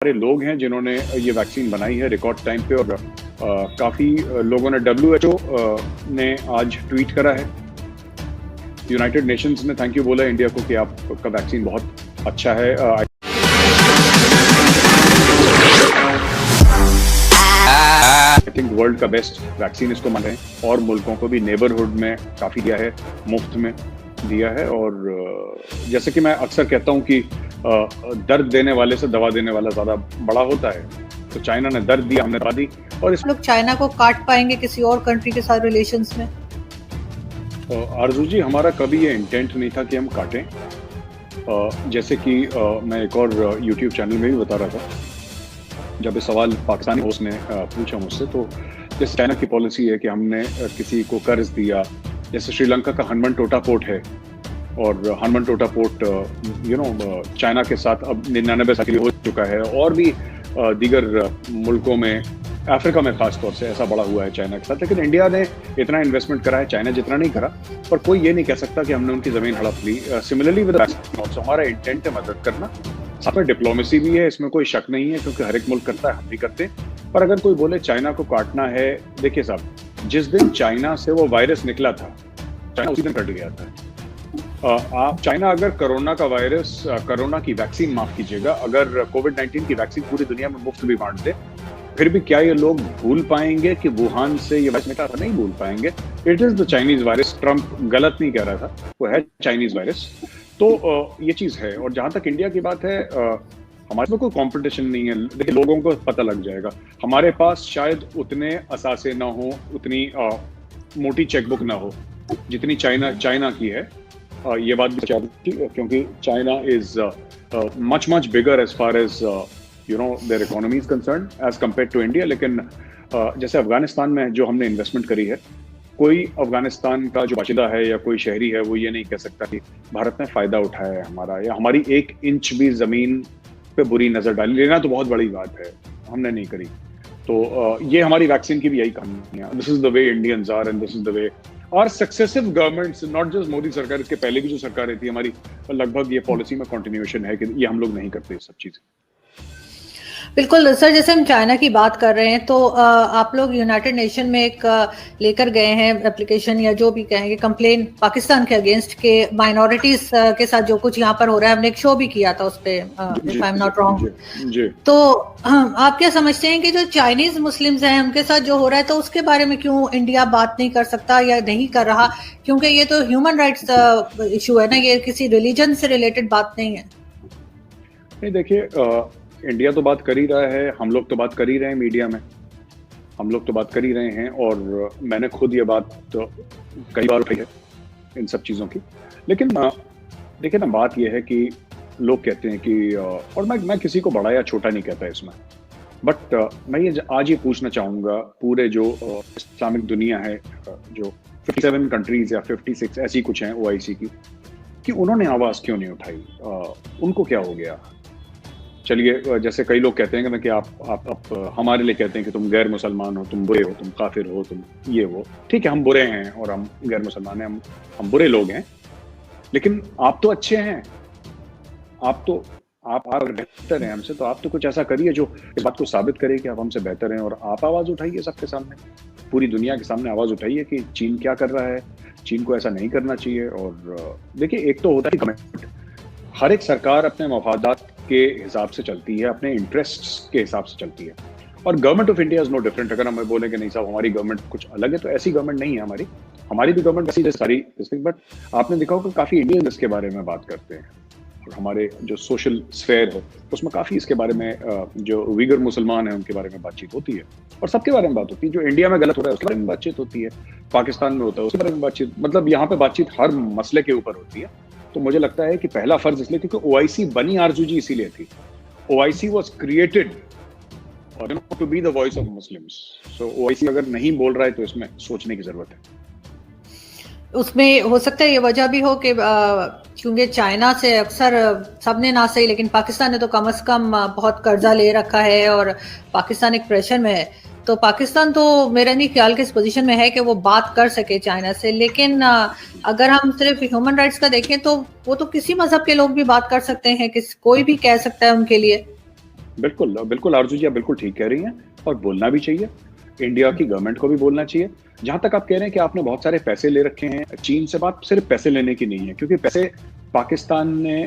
सारे लोग हैं जिन्होंने ये वैक्सीन बनाई है रिकॉर्ड टाइम पे, और काफ़ी लोगों ने WHO ने आज ट्वीट करा है, यूनाइटेड नेशंस ने थैंक यू बोला है इंडिया को कि आपका वैक्सीन बहुत अच्छा है। आई थिंक वर्ल्ड का बेस्ट वैक्सीन इसको मान रहे हैं, और मुल्कों को भी नेबरहुड में काफ़ी दिया है, मुफ्त में दिया है। और जैसे कि मैं अक्सर कहता हूँ कि दर्द देने वाले से दवा देने वाला ज़्यादा बड़ा होता है, तो चाइना ने दर्द दिया, हमने दवा दी। और इस लोग चाइना को काट पाएंगे किसी और कंट्री के साथ रिलेशंस में? आरजू जी, हमारा कभी ये इंटेंट नहीं था कि हम काटें। जैसे कि मैं एक और यूट्यूब चैनल में भी बता रहा था, जब ये सवाल पाकिस्तानी होस्ट ने पूछा मुझसे, तो जैसे चाइना की पॉलिसी है कि हमने किसी को कर्ज दिया, जैसे श्रीलंका का हनुमनटोटा पोर्ट है, और हनुमनटोटा पोर्ट चाइना के साथ अब 99 साल के लिए हो चुका है, और भी दीगर मुल्कों में, अफ्रीका में खास तौर से ऐसा बड़ा हुआ है चाइना के साथ। लेकिन इंडिया ने इतना इन्वेस्टमेंट करा है, चाइना जितना नहीं करा, पर कोई ये नहीं कह सकता कि हमने उनकी ज़मीन हड़प ली। सिमिलरली विद हमारा इंटेंट है मदद करना, साथ में डिप्लोमेसी भी है, इसमें कोई शक नहीं है, क्योंकि हर एक मुल्क करता है, हम भी करते हैं। पर अगर कोई बोले चाइना को काटना है, देखिए साहब, जिस दिन चाइना से वो वायरस निकला था, चाइना उसी दिन कट गया था। चाइना अगर कोरोना की वैक्सीन, माफ कीजिएगा, अगर कोविड-19 की वैक्सीन पूरी दुनिया में मुफ्त भी बांट दे, फिर भी क्या ये लोग भूल पाएंगे कि वुहान से ये वायरस निकला था? नहीं भूल पाएंगे। It is the Chinese virus. Trump गलत नहीं कह रहा था, वो है चाइनीज वायरस। तो ये चीज है। और जहां तक इंडिया की बात है, हमारे में कोई कंपटीशन नहीं है। देखिए, लोगों को पता लग जाएगा, हमारे पास शायद उतने असासे ना हो, उतनी मोटी चेकबुक ना हो जितनी चाइना की है। ये बात भी सच्ची है, क्योंकि China is much bigger as far as their economy is concern as compare to India. लेकिन जैसे अफगानिस्तान में जो हमने इन्वेस्टमेंट करी है, कोई अफगानिस्तान का जो बाशिंदा है या कोई शहरी है, वो ये नहीं कह सकता कि भारत ने फायदा उठाया है हमारा, या हमारी 1 इंच भी जमीन पे बुरी नजर डाली। लेना तो बहुत बड़ी बात है, हमने नहीं करी। तो ये हमारी वैक्सीन की भी यही कहानी है। This is the way Indians are, and this is the way our successive governments, not just Modi sarkar, इसके पहले भी जो सरकारें थी हमारी, लगभग ये पॉलिसी में कंटिन्यूएशन है कि ये हम लोग नहीं करते ये सब चीजें। बिल्कुल सर, जैसे हम चाइना की बात कर रहे हैं, तो आप लोग यूनाइटेड नेशन में एक लेकर गए हैं एप्लीकेशन, या जो भी कहेंगे, कंप्लेन पाकिस्तान के अगेंस्ट के माइनॉरिटीज के साथ जो कुछ यहाँ पर हो रहा है। हमने एक शो भी किया था उस पे, if I am not wrong. तो आप क्या समझते हैं कि जो चाइनीज मुस्लिम्स हैं उनके साथ जो हो रहा है, तो उसके बारे में क्यों इंडिया बात नहीं कर सकता या नहीं कर रहा? क्योंकि ये तो ह्यूमन राइट्स इशू है ना, ये किसी रिलीजन से रिलेटेड बात नहीं है। नहीं, देखिए, इंडिया तो बात कर ही रहा है, हम लोग तो बात कर ही रहे हैं, मीडिया में हम लोग तो बात कर ही रहे हैं, और मैंने खुद ये बात तो कई बार उठाई है इन सब चीज़ों की। लेकिन देखिए ना, बात ये है कि लोग कहते हैं कि, और मैं किसी को बड़ा या छोटा नहीं कहता इसमें, बट मैं ये आज ही पूछना चाहूँगा, पूरे जो इस्लामिक दुनिया है, जो 57 कंट्रीज या 56 ऐसी कुछ हैं OIC की, कि उन्होंने आवाज़ क्यों नहीं उठाई? उनको क्या हो गया? चलिए, जैसे कई लोग कहते हैं कि आप हमारे लिए कहते हैं कि तुम गैर मुसलमान हो, तुम बुरे हो, तुम काफिर हो, तुम ये वो। ठीक है, हम बुरे हैं और हम गैर मुसलमान हैं, हम बुरे लोग हैं, लेकिन आप तो अच्छे हैं, आप बेहतर हैं हमसे, तो आप तो कुछ ऐसा करिए जो इस बात को साबित करे कि आप हमसे बेहतर हैं, और आप आवाज़ उठाइए सबके सामने, पूरी दुनिया के सामने आवाज़ उठाइए कि चीन क्या कर रहा है, चीन को ऐसा नहीं करना चाहिए। और देखिए, एक तो होता है गवर्नमेंट, हर एक सरकार अपने मफादात के हिसाब से चलती है, अपने इंटरेस्ट्स के हिसाब से चलती है, और government of India is no different. अगर हम बोलें कि नहीं साहब हमारी गवर्नमेंट कुछ अलग है, तो ऐसी गवर्नमेंट नहीं है हमारी भी गवर्नमेंट ऐसी सारी। बट आपने देखा होगा काफ़ी इंडियन इसके बारे में बात करते हैं, और हमारे जो सोशल स्फेयर है उसमें काफ़ी इसके बारे में, जो उइगर मुसलमान हैं उनके बारे में बातचीत होती है, और सबके बारे में बात होती है। जो इंडिया में गलत हो रहा है उसके बारे में बातचीत होती है, पाकिस्तान में होता है उसके बारे में बातचीत, मतलब यहाँ पे बातचीत हर मसले के ऊपर होती है। तो मुझे लगता है कि पहला फर्ज इसलिए, क्योंकि OIC बनी आरजू जी इसीलिए थी। OIC was created to be the voice of Muslims. So OIC अगर नहीं बोल रहा है तो इसमें सोचने की जरूरत है। उसमें हो सकता है ये वजह भी हो कि क्योंकि चाइना से अक्सर सबने ना सही, लेकिन पाकिस्तान ने तो कम से कम बहुत कर्जा ले रखा है, और पाकिस्तान एक प्रेशर में है। तो पाकिस्तान तो मेरा नहीं ख्याल कि इस पोजीशन में है कि वो बात कर सके चाइना से। लेकिन अगर हम सिर्फ ह्यूमन राइट्स का देखें, तो वो तो किसी मजहब के लोग भी बात कर सकते हैं, कोई भी कह सकता है उनके लिए। बिल्कुल बिल्कुल आरजू जी, आप बिल्कुल ठीक कह रही हैं और बोलना भी चाहिए। इंडिया की गवर्नमेंट को भी बोलना चाहिए। जहां तक आप कह रहे हैं कि आपने बहुत सारे पैसे ले रखे हैं चीन से, बात सिर्फ पैसे लेने की नहीं है, क्योंकि पैसे पाकिस्तान ने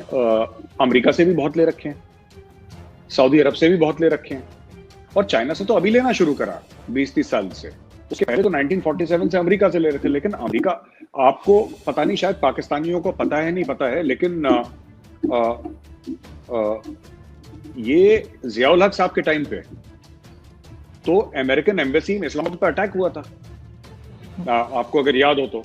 अमेरिका से भी बहुत ले रखे हैं, सऊदी अरब से भी बहुत ले रखे हैं, और चाइना से तो अभी लेना शुरू करा 20-30 साल से। उसके पहले तो 1947 से अमेरिका से ले रहे थे। लेकिन अमेरिका, आपको पता नहीं, शायद पाकिस्तानियों को पता है, नहीं पता है, लेकिन ये जियाउल हक साहब के टाइम पे तो अमेरिकन एम्बेसी में इस्लामाबाद पर अटैक हुआ था, आपको अगर याद हो तो।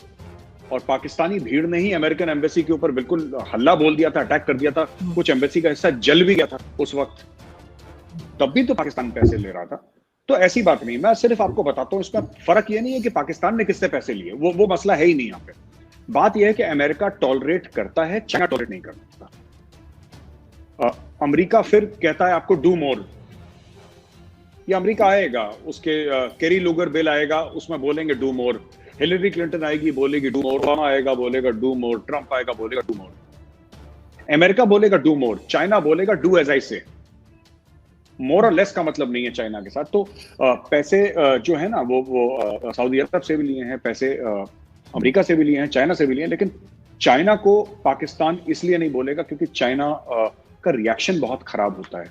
और पाकिस्तानी भीड़ ने ही अमेरिकन एम्बेसी के ऊपर बिल्कुल हल्ला बोल दिया था, अटैक कर दिया था। कुछ एम्बेसी का हिस्सा जल भी गया था उस वक्त, तब भी तो पाकिस्तान पैसे ले रहा था। तो ऐसी बात नहीं, मैं सिर्फ आपको बताता हूं, इसमें फर्क ये नहीं है कि पाकिस्तान ने किससे पैसे लिए, वो मसला है ही नहीं यहाँ पे। बात यह है कि अमेरिका टॉलरेट करता है, चाइना टॉलरेट नहीं करता। अमेरिका फिर कहता है आपको डू मोर। ये अमेरिका आएगा, उसके कैरी लूगर बिल आएगा, उसमें बोलेंगे डू मोर। हिलरी क्लिंटन आएगी, बोलेगी डू मोर। ओबामा आएगा, बोलेगा डू मोर। ट्रंप आएगा, बोलेगा डू मोर। अमेरिका बोलेगा डू मोर, चाइना बोलेगा डू एज आई से। मोर और लेस का मतलब नहीं है चाइना के साथ। तो पैसे जो है ना, वो सऊदी अरब से भी लिए हैं पैसे, अमेरिका से भी लिए हैं, चाइना से भी लिए हैं। लेकिन चाइना को पाकिस्तान इसलिए नहीं बोलेगा क्योंकि चाइना का रिएक्शन बहुत खराब होता है।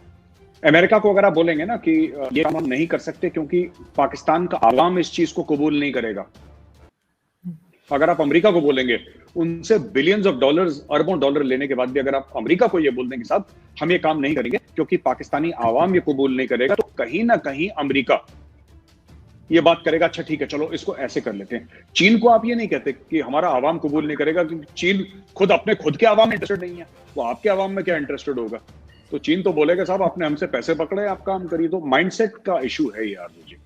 अमेरिका को अगर आप बोलेंगे ना कि ये काम हम नहीं कर सकते क्योंकि पाकिस्तान का आवाम इस चीज को कबूल नहीं करेगा, अगर आप अमेरिका को बोलेंगे, उनसे बिलियंस ऑफ डॉलर्स, अरबों डॉलर लेने के बाद भी अगर आप अमेरिका को ये बोल देंगे साहब हम ये काम नहीं करेंगे क्योंकि पाकिस्तानी आवाम ये कबूल नहीं करेगा, तो कहीं ना कहीं अमेरिका ये बात करेगा, अच्छा ठीक है चलो इसको ऐसे कर लेते हैं। चीन को आप ये नहीं कहते कि हमारा आवाम कबूल नहीं करेगा, क्योंकि चीन खुद अपने खुद के आवाम में इंटरेस्टेड नहीं है, वो आपके आवाम में क्या इंटरेस्टेड होगा। तो चीन तो बोलेगा साहब आपने हमसे पैसे पकड़े, आप काम करिए। तो माइंडसेट का इशू है यार मुझे।